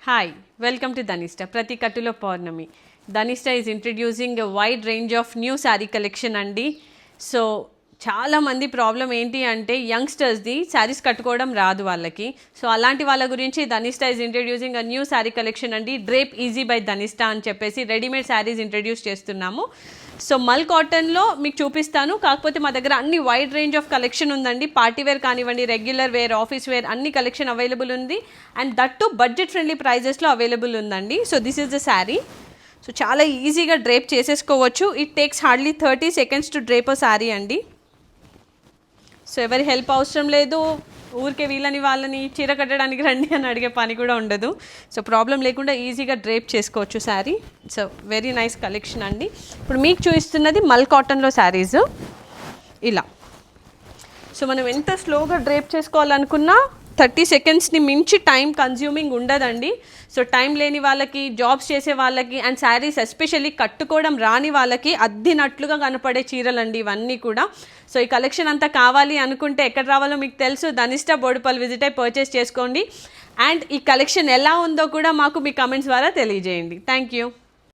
Hi, welcome to Dhanista. Prati Kattulo Paurnami. Dhanista is introducing a wide range of new saree collection andi. So, చాలా మంది problem ఏంటి అంటే యంగ్స్టర్స్ది శారీస్ కట్టుకోవడం రాదు వాళ్ళకి. సో అలాంటి వాళ్ళ గురించి Dhanishta is introducing a new sari collection అండి. డ్రేప్ ఈజీ బై ధనిష్ట అని చెప్పేసి రెడీమేడ్ శారీస్ ఇంట్రడ్యూస్ చేస్తున్నాము. సో మల్ కాటన్లో మీకు చూపిస్తాను. కాకపోతే మా దగ్గర అన్ని వైడ్ రేంజ్ ఆఫ్ కలెక్షన్ ఉందండి. పార్టీ వేర్ కానివ్వండి, రెగ్యులర్ వేర్, ఆఫీస్ వేర్ అన్ని కలెక్షన్ అవైలబుల్ ఉంది. And that too budget friendly ప్రైజెస్లో అవైలబుల్ ఉందండి. So this is the sari. So చాలా ఈజీగా డ్రేప్ చేసేసుకోవచ్చు. It takes hardly 30 seconds to drape అ శారీ అండి. సో ఎవరి హెల్ప్ అవసరం లేదు. ఊరికే వీళ్ళని వాళ్ళని చీర కట్టడానికి రండి అని అడిగే పని కూడా ఉండదు. సో ప్రాబ్లం లేకుండా ఈజీగా డ్రేప్ చేసుకోవచ్చు sari. So very nice collection అండి. ఇప్పుడు మీకు చూపిస్తున్నది మల్ కాటన్లో శారీస్ ఇలా. సో మనం ఎంత స్లోగా డ్రేప్ చేసుకోవాలనుకున్నా 30 secondsని మించి టైం కన్జ్యూమింగ్ ఉండదండి. సో టైం లేని వాళ్ళకి, జాబ్స్ చేసే వాళ్ళకి అండ్ శారీస్ ఎస్పెషల్లీ కట్టుకోవడం రాని వాళ్ళకి అద్దినట్లుగా కనపడే చీరలండి ఇవన్నీ కూడా. సో ఈ కలెక్షన్ అంతా కావాలి అనుకుంటే ఎక్కడ రావాలో మీకు తెలుసు. ధనిష్ట బోడుపల్ విజిట్ అయి పర్చేస్ చేసుకోండి. అండ్ ఈ కలెక్షన్ ఎలా ఉందో కూడా మాకు మీ కమెంట్స్ ద్వారా తెలియజేయండి. Thank you.